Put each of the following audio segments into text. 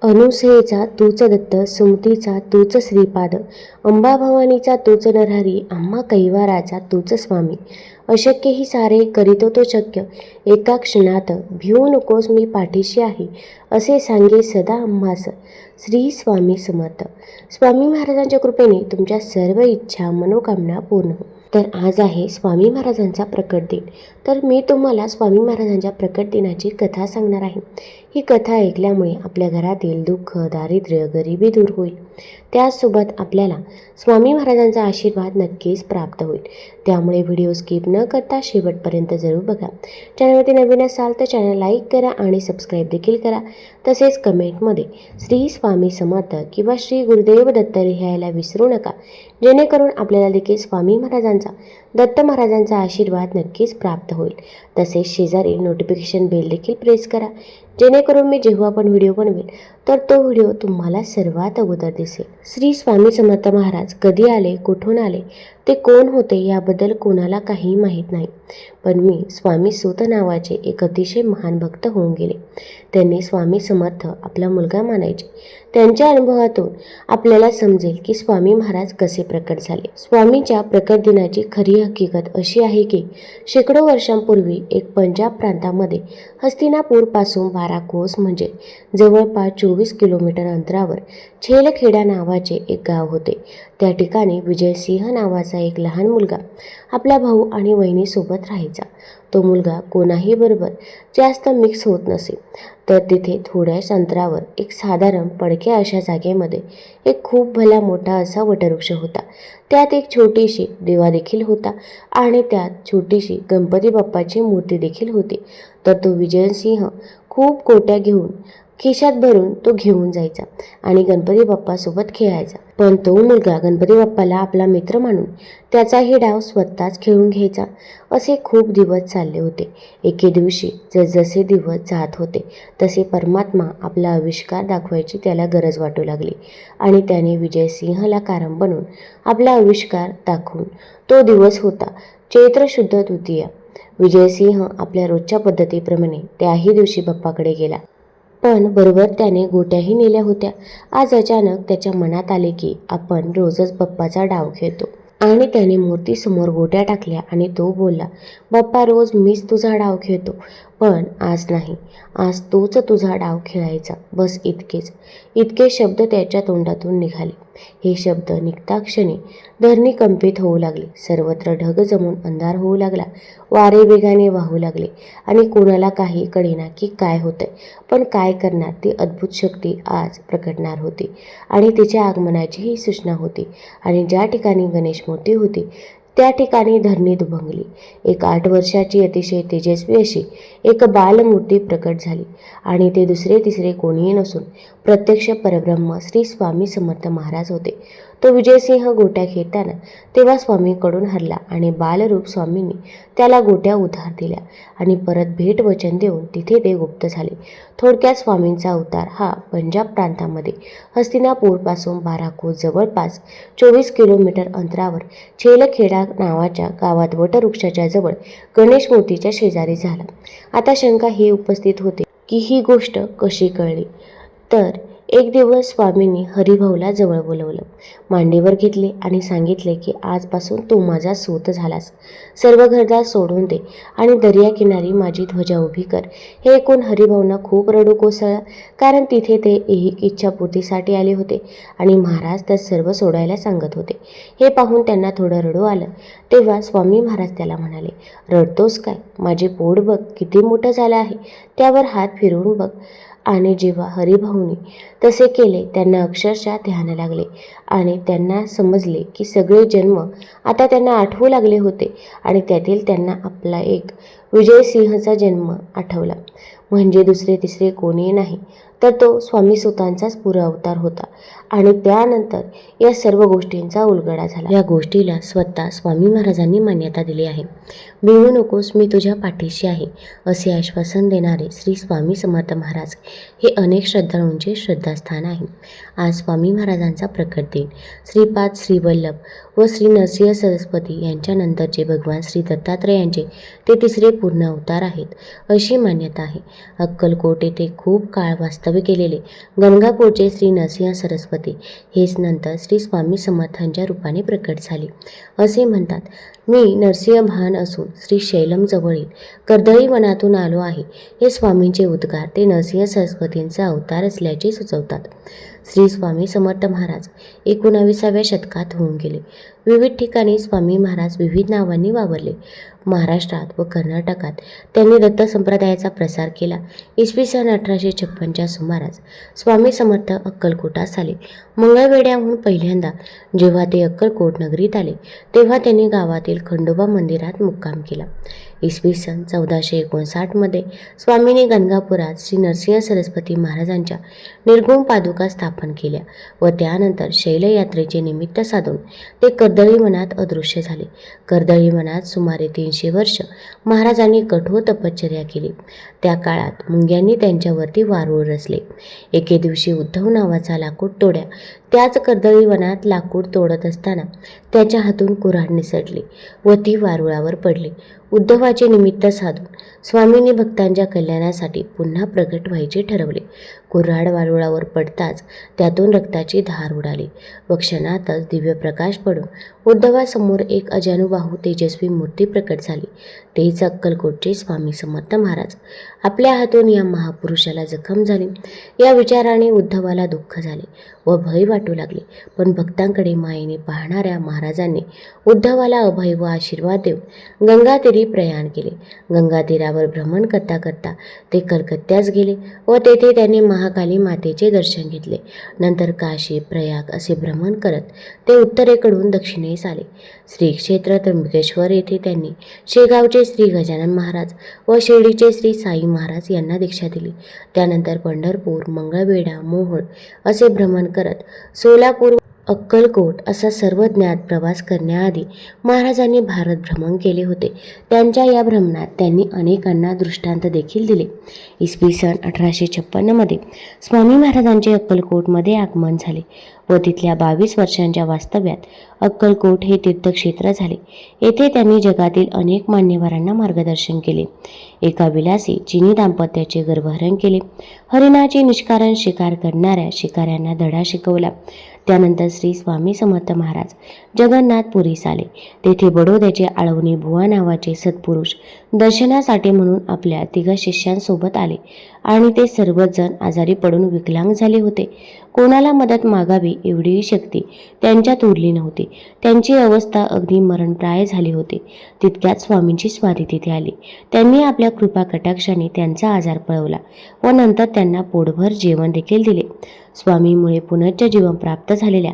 अनुसयेचा तूच दत्त, सुमतीचा तूच श्रीपाद, अंबा भवानीचा तूच नरहरी, आम्हा कैवाराचा तूच स्वामी. अशक्य ही सारे करीतो तो शक्य, एका क्षणात भिवू नकोस मी पाठीशी आहे, असे सांगे सदा आम्हास श्री स्वामी समर्थ. स्वामी महाराजांच्या कृपेने तुमच्या सर्व इच्छा मनोकामना पूर्ण हो. तर आज आहे स्वामी महाराजांचा प्रकट दिन. तर मी तुम्हाला स्वामी महाराजांच्या प्रकट दिनाची कथा सांगणार आहे. ही कथा ऐकल्यामुळे आपल्या घरातील दुःख, दारिद्र्य, गरिबी दूर होईल. त्याचसोबत आपल्याला स्वामी महाराजांचा आशीर्वाद नक्कीच प्राप्त होईल. त्यामुळे व्हिडिओ स्किप न करता शेवटपर्यंत जरूर बघा. चॅनलवरती नवीन असाल तर चॅनल लाईक करा आणि सबस्क्राईब देखील करा. तसेच कमेंटमध्ये श्री स्वामी समर्थ किंवा श्री गुरुदेव दत्त लिहायला विसरू नका, जेणेकरून आपल्याला देखील स्वामी महाराजांचा, दत्त महाराजांचा आशीर्वाद नक्कीच प्राप्त होईल. तसेच शेजारी नोटिफिकेशन बेल देखील प्रेस करा, जेणेकरून मी जेव्हा पण व्हिडिओ बनवेल तर तो व्हिडिओ तुम्हाला सर्वात अगोदर दिसेल. श्री स्वामी समर्थ महाराज कधी आले, कुठून आले, ते कोण होते याबद्दल कोणाला काही माहीत नाही. पण मी स्वामी सूत नावाचे एक अतिशय महान भक्त होऊन गेले. त्यांनी स्वामी समर्थ आपला मुलगा मानायचे. त्यांच्या अनुभवातून आपल्याला समजेल की स्वामी महाराज कसे प्रकट झाले. स्वामींच्या प्रकट दिनाची खरी हकीकत अशी आहे की शेकडो वर्षांपूर्वी एक पंजाब प्रांतामध्ये हस्तिनापूरपासून 12 कोस म्हणजे जवळपास 24 किलोमीटर अंतरावर छेलखेडा नावाचे एक गाव होते. त्या ठिकाणी विजयसिंह नावाचा एक लहान मुलगा आपला भाऊ आणि वहिनीसोबत राहायचा. तो मुलगा कोणाही बरोबर जास्त मिक्स होत नसे. तर तिथे थोड्याच अंतरावर एक साधारण पडक्या अशा जागेमध्ये एक खूप भला मोठा असा वटवृक्ष होता. त्यात एक छोटीशी देवा देखील होता आणि त्यात छोटीशी गणपती बाप्पाची मूर्ती देखील होती. तर तो विजयसिंह खूप कोट्या घेऊन खिशात भरून तो घेऊन जायचा आणि गणपती बाप्पासोबत खेळायचा. पण तो मुलगा गणपती बाप्पाला आपला मित्र मानून त्याचाही डाव स्वतःच खेळून घ्यायचा. असे खूप दिवस चालले होते. एके दिवशी जसजसे दिवस जात होते तसे परमात्मा आपला आविष्कार दाखवायची त्याला गरज वाटू लागली आणि त्याने विजयसिंहला कारण बनून आपला आविष्कार दाखवून तो दिवस होता चैत्र शुद्ध द्वितीया. विजयसिंह आपल्या रोजच्या पद्धतीप्रमाणे त्याही दिवशी बाप्पाकडे गेला. पण बरोबर त्याने गोट्याही नेल्या होत्या. आज अचानक त्याच्या मनात आले की आपण रोजच बाप्पाचा डाव खेळतो आणि त्याने मूर्तीसमोर गोट्या टाकल्या आणि तो बोलला, बाप्पा रोज मीच तुझा डाव खेळतो, पण आज नाही, आज तूच तुझा डाव खेळायचा, बस इतकेच. इतके शब्द त्याच्या तोंडातून निघाले. हे शब्द निघता क्षणी धरणी कंपित होऊ लागली. सर्वत्र ढग जमून अंधार होऊ लागला. वारे वेगाने वाहू लागले आणि कोणाला काही कळेना की काय होतंय. पण काय करणार, ती अद्भुत शक्ती आज प्रकटणार होती आणि तिच्या आगमनाची ही सूचना होती. आणि ज्या ठिकाणी गणेश मूर्ती होती त्या ठिकाणी धरणी दुभंगली. एक 8 वर्षाची अतिशय तेजस्वी अशी एक बालमूर्ती प्रकट झाली आणि ते दुसरे तिसरे कोणीही नसून प्रत्यक्ष परब्रह्म श्री स्वामी समर्थ महाराज होते. तो विजयसिंह गोट्या खेळताना तेव्हा स्वामींकडून हरला आणि बालरूप स्वामींनी त्याला गोट्या उधार दिल्या आणि परत भेट वचन देऊन तिथे ते गुप्त झाले. थोडक्यात स्वामींचा अवतार हा पंजाब प्रांतामध्ये हस्तिनापूरपासून 12 कोस जवळपास 24 किलोमीटर अंतरावर छेलखेडा नावाच्या गावात वटवृक्षाच्या जवळ गणेश मूर्तीच्या शेजारी झाला. आता शंका ही उपस्थित होते की ही गोष्ट कशी कळली. तर एक दिवस स्वामींनी हरिभाऊला जवळ बोलवलं, मांडीवर घेतले आणि सांगितले की आजपासून तू माझा सूत झालास. सर्व घरदार सोडून दे आणि दर्याकिनारी माझी ध्वजा उभी कर. हे ऐकून हरिभाऊंना खूप रडू कोसळलं, कारण तिथे ते एक इच्छापूर्तीसाठी आले होते आणि महाराज तर सर्व सोडायला सांगत होते. हे पाहून त्यांना थोडं रडू आलं. तेव्हा स्वामी महाराज त्याला म्हणाले, रडतोस काय, माझे पोट बघ किती मोठं झालं आहे, त्यावर हात फिरवून बघ. आणि जेव्हा हरिभाऊंनी तसे केले त्यांना अक्षरशः ध्यान लागले आणि त्यांना समजले की सगळे जन्म आता त्यांना आठवू लागले होते आणि त्यातील त्यांना आपला एक विजयसिंहचा जन्म आठवला. म्हणजे दुसरे तिसरे कोणी नाही तर तो स्वामी सुतांचाच पुरा अवतार होता. आणि त्यानंतर या सर्व गोष्टींचा उलगडा झाला. या गोष्टीला स्वतः स्वामी महाराजांनी मान्यता दिली आहे. भिवू नकोस, मी तुझ्या पाठीशी आहे, असे आश्वासन देणारे श्री स्वामी समर्थ महाराज हे अनेक श्रद्धाळूंचे श्रद्धास्थान आहे. आज स्वामी महाराजांचा प्रकट दिन. श्रीपाद, श्रीवल्लभ व श्री नरसिंह सरस्वती यांच्यानंतरचे भगवान श्री दत्तात्रेयांचे ते तिसरे पूर्ण अवतार आहेत, अशी मान्यता आहे. अक्कलकोट येथे खूप काळ वास्तव्य वास्तव्य केलेले गणगापूरचे श्री नरसिंह सरस्वती हेच नंतर श्री स्वामी समर्थांच्या रूपाने प्रकट झाले. असे म्हणतात, मी नरसिंह भान असून श्री शैलम जवळील कर्दळी वनातून आलो आहे. हे स्वामींचे उद्गार ते नरसिंह सरस्वतींचा अवतार असल्याचे सुचवतात. श्री स्वामी समर्थ महाराज 19व्या शतकात होऊन गेले. विविध ठिकाणी स्वामी महाराज विविध नावांनी वावरले. महाराष्ट्रात व कर्नाटकात त्यांनी दत्त संप्रदायाचा प्रसार केला. इसवी सन 1856च्या सुमारास स्वामी समर्थ अक्कलकोटास आले. मंगळवेढ्याहून पहिल्यांदा जेव्हा ते अक्कलकोट नगरीत आले तेव्हा त्यांनी गावातील खंडोबा मंदिरात मुक्काम केला. इसवी सन 1459मध्ये स्वामींनी गणगापुरात श्री नरसिंह सरस्वती महाराजांच्या निर्गुण पादुका स्थापन केल्या व त्यानंतर शैलयात्रेचे निमित्त साधून ते कर्दळी वनात अदृश्य झाले. कर्दळी वनात सुमारे 300 वर्ष महाराजांनी कठोर तपश्चर्या केली. त्या काळात मुंग्यांनी त्यांच्यावरती वारूळ रचले. एके दिवशी उद्धव नावाचा लाकूड तोड्या त्याच कर्दळी वनात लाकूड तोडत असताना त्याच्या हातून कुऱ्हाड निसटली व ती वारुळावर पडली. उद्धवाचे निमित्त साधून स्वामींनी भक्तांच्या कल्याणासाठी पुन्हा प्रगट व्हायचे ठरवले. कुऱ्हाड वारुळावर पडताच त्यातून रक्ताची धार उडाली व क्षणातच दिव्य प्रकाश पडून उद्धवासमोर एक अजानुबाहू तेजस्वी मूर्ती प्रकट झाली. तेच अक्कलकोटचे स्वामी समर्थ महाराज. आपल्या हातून या महापुरुषाला जखम झाली या विचाराने उद्धवाला दुःख झाले व भय वाटू लागले. पण भक्तांकडे मायेने पाहणाऱ्या महाराजांनी उद्धवाला अभय व आशीर्वाद देऊन गंगातीरी प्रयाण केले. गंगातीरावर भ्रमण करता करता ते कलकत्त्यास गेले व तेथे त्यांनी महाकाली मातेचे दर्शन घेतले. नंतर काशी प्रयाग असे भ्रमण करत ते उत्तरेकडून दक्षिणेस आले. श्री क्षेत्र त्र्यंबकेश्वर येथे त्यांनी शेगावचे श्री गजानन महाराज व शिर्डीचे श्री साई महाराज यांना दीक्षा दिली. त्यानंतर पंढरपूर, मंगळवेढा, मोहोळ असे भ्रमण करत सोलापूर, अक्कलकोट असा सर्व ज्ञात प्रवास करण्याआधी महाराजांनी भारत भ्रमण केले होते. त्यांच्या या भ्रमणात त्यांनी अनेकांना दृष्टांत देखील दिले. इसवी सन 1856मध्ये स्वामी महाराजांचे अक्कलकोटमध्ये आगमन झाले व तिथल्या 22 वर्षांच्या वास्तव्यात अक्कलकोट हे तीर्थक्षेत्र झाले. येथे त्यांनी जगातील अनेक मान्यवरांना मार्गदर्शन केले. एका विलासी चिनी दाम्पत्याचे गर्भहरण केले. हरिणाची निष्कारण शिकार करणाऱ्या शिकाऱ्यांना धडा शिकवला. त्यानंतर श्री स्वामी समर्थ महाराज जगन्नाथपुरीस आले. तेथे बडोद्याचे आळवणी बुवा नावाचे सत्पुरुष दर्शनासाठी म्हणून आपल्या 3 शिष्यांसोबत आले आणि ते सर्वच जण आजारी पडून विकलांग झाले होते. कोणाला मदत मागावी एवढीही शक्ती त्यांच्यात उरली नव्हती. त्यांची अवस्था अगदी मरणप्राय झाली होती. तितक्यात स्वामींची स्वारी तिथे आली. त्यांनी आपल्या कृपा कटाक्षाने त्यांचा आजार पळवला व नंतर त्यांना पोटभर जेवण देखील दिले. स्वामीमुळे पुनश्च जीवन प्राप्त झालेल्या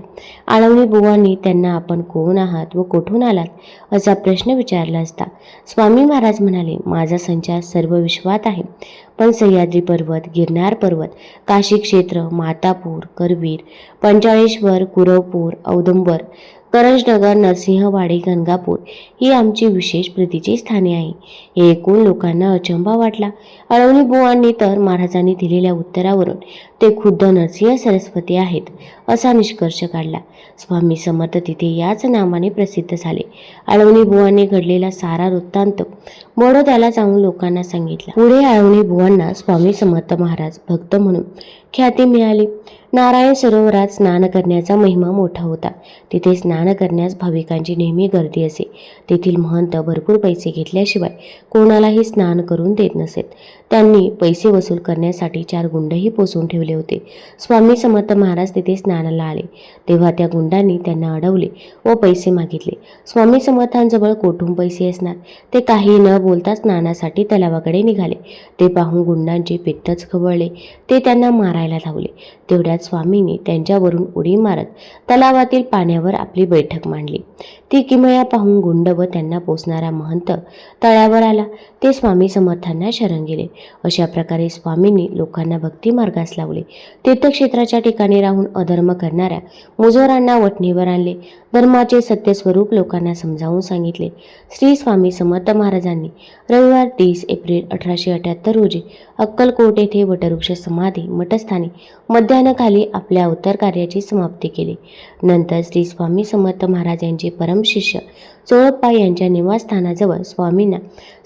आळवणी बुवांनी त्यांना आपण कोण आहात व कुठून आलात असा प्रश्न विचारला असता स्वामी महाराज म्हणाले, माझा संचार सर्व विश्वात आहे, पण सह्याद्री पर्वत, गिरनार पर्वत, काशी क्षेत्र, मातापूर, करवीर, पंचाळेश्वर, कुरवपूर, औदुंबर, करंजनगर, नरसिंहवाडी, गंगापूर ही आमची विशेष प्रीतीची स्थाने आहे. हे ऐकून लोकांना अचंबा वाटला. आळवणी बुवांनी तर महाराजांनी दिलेल्या उत्तरावरून ते खुद्द नरसिंह सरस्वती आहेत असा निष्कर्ष काढला. स्वामी समर्थ तिथे याच नावाने प्रसिद्ध झाले. आळवणी बुवांनी घडलेला सारा वृत्तांत बडोद्याला जाऊन लोकांना सांगितला. पुढे आळवणी बुवांना स्वामी समर्थ महाराज भक्त म्हणून ख्याती मिळाली. नारायण सरोवरात स्नान करण्याचा महिमा मोठा होता. तिथे स्नान करण्यास भाविकांची नेहमी गर्दी असे. तेथील महंत भरपूर पैसे घेतल्याशिवाय कोणालाही स्नान करून देत नसेत. त्यांनी पैसे वसूल करण्यासाठी 4 गुंडही पोसून ठेवले होते. स्वामी समर्थ महाराज तिथे स्नानाला आले तेव्हा त्या गुंडांनी त्यांना अडवले व पैसे मागितले. स्वामी समर्थांजवळ कोठून पैसे असणार? ते काही न बोलता स्नानासाठी तलावाकडे निघाले. ते पाहून गुंडांचे पित्तच खवळले. ते त्यांना मारायला धावले. तेवढ्यात स्वामींनी त्यांच्यावरून उडी मारत तलावातील पाण्यावर आपली बैठक मांडली. ती किमया पाहून गुंड व त्यांना पोसणारा महंत तळ्यावर आला. ते स्वामी समर्थांना शरण गेले. अशा प्रकारे स्वामींनी लोकांना भक्ती मार्गास लावले. तीर्थक्षेत्राच्या ठिकाणी राहून अधर्म करणाऱ्या मुजोरांना वठणीवर आणले. धर्माचे सत्यस्वरूप लोकांना समजावून सांगितले. श्री स्वामी समर्थ महाराजांनी रविवार 30 एप्रिल 1878 रोजी अक्कलकोट येथे वटवृक्ष समाधी मठस्थानी मध्यान्हकाली आपल्या अवतार कार्याची समाप्ती केली. नंतर श्री स्वामी समर्थ महाराज यांचे परमशिष्य चोळप्पा यांच्या निवासस्थानाजवळ स्वामींना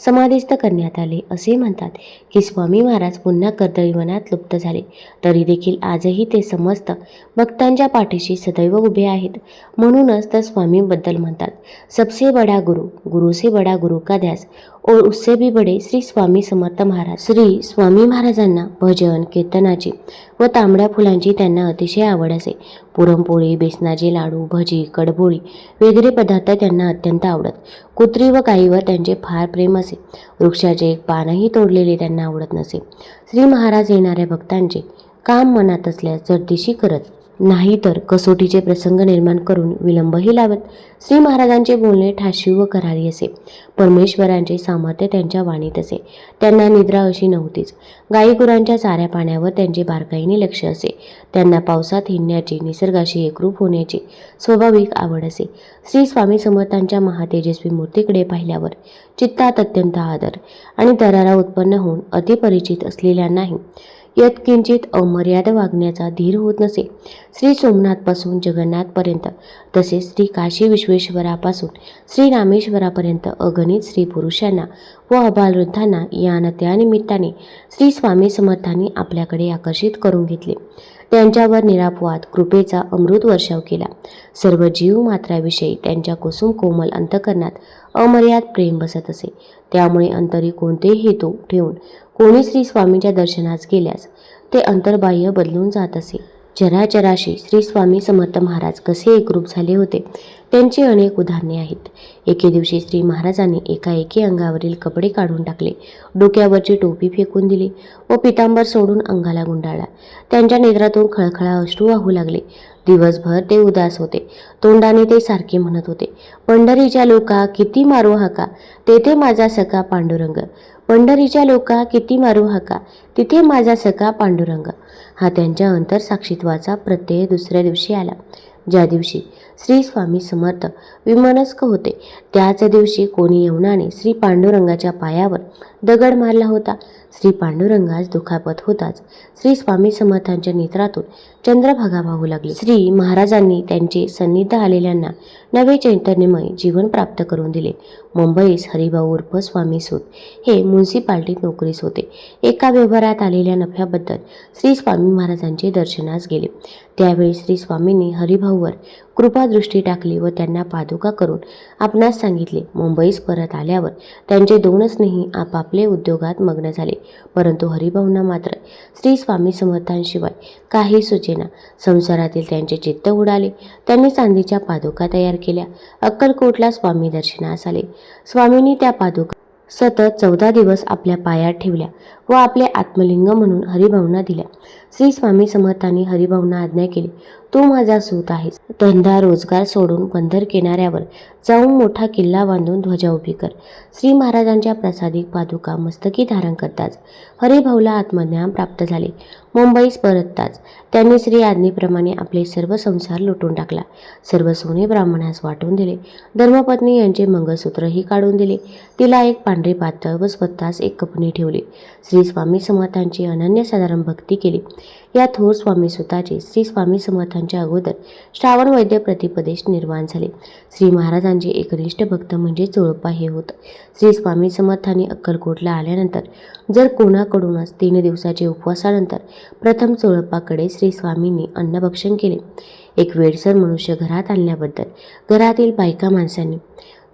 समाधिस्थ करण्यात आले. असे म्हणतात की स्वामी महाराज पुन्हा कर्दळीवनात लुप्त झाले, तरी देखील आजही ते समस्त भक्तांच्या पाठीशी सदैव उभे आहेत. म्हणूनच तर स्वामींबद्दल म्हणतात, सबसे बडा गुरु, गुरु से बडा गुरु का ध्यास और उससे भी बडे श्री स्वामी समर्थ महाराज. श्री स्वामी महाराजांना भजन कीर्तनाची व तांबड्या फुलांची त्यांना अतिशय आवड असे. पुरणपोळी, बेसनाचे लाडू, भजी, कडबोळी वगैरे पदार्थ त्यांना अत्यंत आवडत. कुत्री व गायीवर त्यांचे फार प्रेम असे. वृक्षाचे एक पानही तोडलेले त्यांना आवडत नसे. श्री महाराज येणाऱ्या भक्तांचे काम मनात असल्यास जरदिशी करत, नाही तर कसोटीचे प्रसंग निर्माण करून विलंबही लावत. श्री महाराजांचे बोलणे ठाशी व करारी असे. परमेश्वरांचे सामर्थ्य त्यांच्या वाणीत असे. त्यांना निद्रा अशी नव्हतीच. गायीगुरांच्या चाऱ्या पाण्यावर त्यांचे बारकाईने लक्ष असे. त्यांना पावसात हिंडण्याची, निसर्गाशी एकरूप होण्याची स्वाभाविक आवड असे. श्री स्वामी समर्थांच्या महातेजस्वी मूर्तीकडे पाहिल्यावर चित्तात अत्यंत आदर आणि दरारा उत्पन्न होऊन अतिपरिचित असलेल्यांनाही यत्किंचित अमर्याद वागण्याचा धीर होत नसे. श्री सोमनाथपासून जगन्नाथपर्यंत, तसेच श्री काशी विश्वेश्वरापासून श्री रामेश्वरापर्यंत अगणित स्त्री पुरुषांना व अबालवृद्धांना या न त्या निमित्ताने श्री स्वामी समर्थांनी आपल्याकडे आकर्षित करून घेतले. त्यांच्यावर निरापवाद कृपेचा अमृत वर्षाव केला. सर्व जीव मात्राविषयी त्यांच्या कुसुम कोमल अंतकरणात अमर्याद प्रेम बसत असे. त्यामुळे अंतरी कोणतेही हेतू ठेवून कोणी श्री स्वामींच्या दर्शनास गेल्यास ते अंतर्बाह्य बदलून जात असे. चराचराशी श्री स्वामी समर्थ महाराज कसे एकरूप झाले होते त्यांची अनेक उदाहरणे आहेत. एके दिवशी श्री महाराजांनी एकाएकी अंगावरील कपडे काढून टाकले, डोक्यावरची टोपी फेकून दिली व पितांबर सोडून अंगाला गुंडाळला. त्यांच्या नेत्रातून खळखळा अश्रू वाहू लागले. दिवसभर ते उदास होते. तोंडाने ते सारखे म्हणत होते, पंढरीच्या लोका किती मारू हाका, तेथे माझा सखा पांडुरंग. पंढरीच्या लोका किती मारू हाका, तिथे माझा सखा पांडुरंग. हा त्यांच्या अंतरसाक्षित्वाचा प्रत्यय दुसऱ्या दिवशी आला. ज्या दिवशी श्री स्वामी समर्थ विमनस्क होते त्याच दिवशी कोणी यवनाने श्री पांडुरंगाच्या पायावर दगड मारला होता. श्री पांडुरंगास दुखापत होताच श्री स्वामी समर्थांच्या नेत्रातून चंद्रभागा वाहू लागली. श्री महाराजांनी त्यांचे सन्निध आलेल्यांना नवे चैतन्यमय जीवन प्राप्त करून दिले. मुंबईस हरिभाऊ उर्फ स्वामी सूत हे म्युन्सिपाल्टीत नोकरीस होते. एका व्यवहारात आलेल्या नफ्याबद्दल श्री स्वामी महाराजांचे दर्शनास गेले. त्यावेळी श्री स्वामींनी हरिभाऊवर कृपादृष्टी टाकली व त्यांना पादुका करून आपणास सांगितले. मुंबईस परत आल्यावर त्यांचे दोन स्नेही आपापले उद्योगात मग्न झाले. परंतु हरिभाऊंना मात्र श्री स्वामी समर्थांशिवाय काही सुचेना. संसारातील त्यांचे चित्त उडाले. त्यांनी चांदीच्या पादुका तयार केल्या. अक्कलकोटला स्वामी दर्शनास आले. स्वामींनी त्या पादुका सतत 14 दिवस आपल्या पायात ठेवल्या व आपले आत्मलिंग म्हणून हरिभाऊंना दिल्या. श्री स्वामी समर्थांनी हरिभाऊंना आज्ञा केली, तू माझा सूत आहेस. धंदा रोजगार सोडून बंदर किनाऱ्यावर जाऊन मोठा किल्ला बांधून ध्वजा उभी कर. श्री महाराजांच्या प्रसादिक पादुका मस्तकी धारण करताच हरिभाऊला आत्मज्ञान प्राप्त झाले. मुंबईस परतताच त्यांनी श्री आज्ञेप्रमाणे आपले सर्व संसार लुटून टाकला. सर्व सोने ब्राह्मणास वाटून दिले. धर्मपत्नी यांचे मंगळसूत्रही काढून दिले. तिला एक पांढरे पातळ व स्वतःस एक कपणी ठेवली. श्री स्वामी समर्थांची अनन्यसाधारण भक्ती केली. या थोर स्वामी सुताचे श्री स्वामी समर्थांच्या अगोदर श्रावण वैद्य प्रतिपदेश निर्माण झाले. श्री महाराजांचे एकनिष्ठ भक्त म्हणजे चोळप्पा हे होत. श्री स्वामी समर्थांनी अक्कलकोटला आल्यानंतर जर कोणाकडूनच 3 दिवसाचे उपवासानंतर प्रथम चोळप्पाकडे श्री स्वामींनी अन्नभक्षण केले. एक वेडसर मनुष्य घरात आणल्याबद्दल घरातील बायका माणसांनी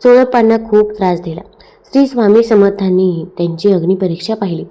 चोळप्पांना खूप त्रास दिला. श्री स्वामी समर्थांनीही त्यांची अग्निपरीक्षा पाहिली.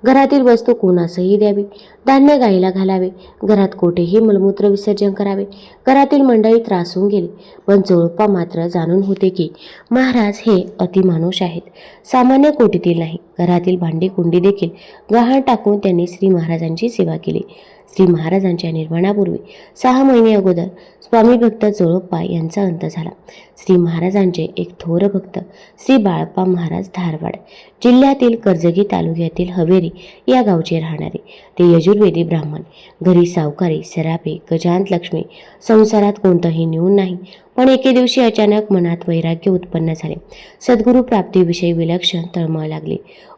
घरातील वस्तू कोणासही द्यावी, धान्य गाईला घालावे, घरात कोठेही मलमूत्र विसर्जन करावे. घरातील मंडळी त्रासून गेली. पण चोळप्पा मात्र जाणून होते की महाराज हे अतिमानुष आहेत, सामान्य कोटीतील नाही. घरातील भांडी कुंडी देखील गहाण टाकून त्यांनी श्री महाराजांची सेवा केली. श्री महाराजांच्या निर्वाणापूर्वी 6 महिने अगोदर स्वामी भक्त चोळप्पा यांचा अंत झाला. श्री महाराजांचे एक थोर भक्त श्री बाळप्पा महाराज धारवाड जिल्ह्यातील कर्जगी तालुक्यातील हवेरी या गावचे राहणारे. ते यजुर्वेदी ब्राह्मण. घरी सावकारी, सरापे, गजांत लक्ष्मी, संसारात कोणतंही न्यून नाही. पण एके दिवशी अचानक मनात वैराग्य उत्पन्न झाले. सद्गुरू प्राप्तीविषयी विलक्षण तळमळ लागली.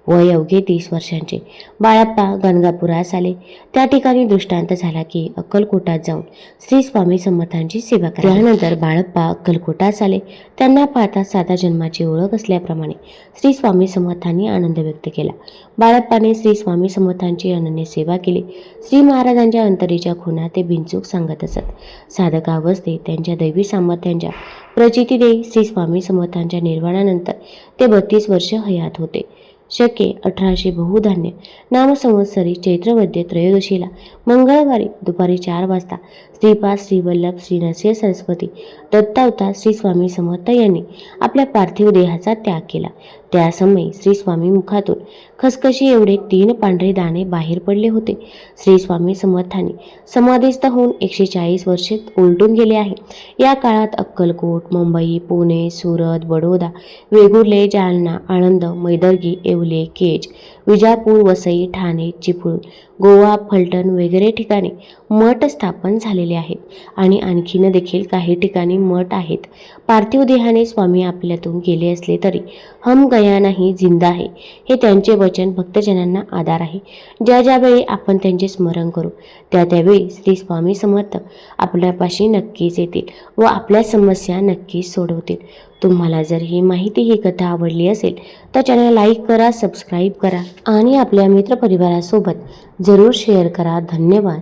वय अवघे 30 वर्षांचे बाळप्पा गणगापुरास आले. त्या ठिकाणी दृष्टांत झाला की अक्कलकोटात जाऊन श्री स्वामी समर्थांची सेवा करा. त्यानंतर बाळप्पा अक्कलकोटास आले. त्यांना पाहता साधा जन्माची ओळख असल्याप्रमाणे श्री स्वामी समर्थांनी आनंद व्यक्त केला. बाळप्पाने श्री स्वामी समर्थांची अनन्य सेवा केली. श्री महाराजांच्या अंतरीच्या खुणा ते बिनचूक सांगत असत. साधकावस्थेत त्यांच्या दैवी सामर्थ्यांच्या प्रचिती देई श्री स्वामी समर्थांच्या निर्वाणानंतर ते 32 वर्ष हयात होते. शके 1800 बहुधान्य नाम संवत्सरी चैत्रवद्य त्रयोदशीला मंगळवारी दुपारी 4 वाजता श्रीपाद श्रीवल्लभ श्री नरसिंह सरस्वती दत्तावतार श्री स्वामी समर्थ यांनी आपल्या पार्थिव देहाचा त्याग केला. त्या समयी श्री स्वामी मुखातून खसखशी एवढे 3 पांढरे दाणे बाहेर पडले होते. श्री स्वामी समर्थांनी समाधीस्थ होऊन 140 वर्षे उलटून गेले आहे. या काळात अक्कलकोट, मुंबई, पुणे, सुरत, बडोदा, वेगुर्ले, जालना, आळंद, मैदर्गी, येवले, केज, विजापूर, वसई, ठाणे, चिपळूण, गोवा, फलटण वगैरे ठिकाणी मठ स्थापन झालेले आहेत आणि आणखीन देखील काही ठिकाणी मठ आहेत. पार्थिव देहाने स्वामी आपल्यातून गेले असले तरी हम गया नाही जिंदा आहे हे त्यांचे वचन भक्तजनांना आधार आहे. ज्या ज्यावेळी आपण त्यांचे स्मरण करू त्या त्यावेळी श्री स्वामी समर्थ आपल्यापाशी नक्कीच येतील व आपल्या समस्या नक्कीच सोडवतील. तुम्हाला जर ही माहिती, ही कथा आवडली असेल तर चॅनल लाईक करा, सबस्क्राईब करा आणि आपल्या मित्रपरिवारासोबत जरूर शेअर करा. धन्यवाद.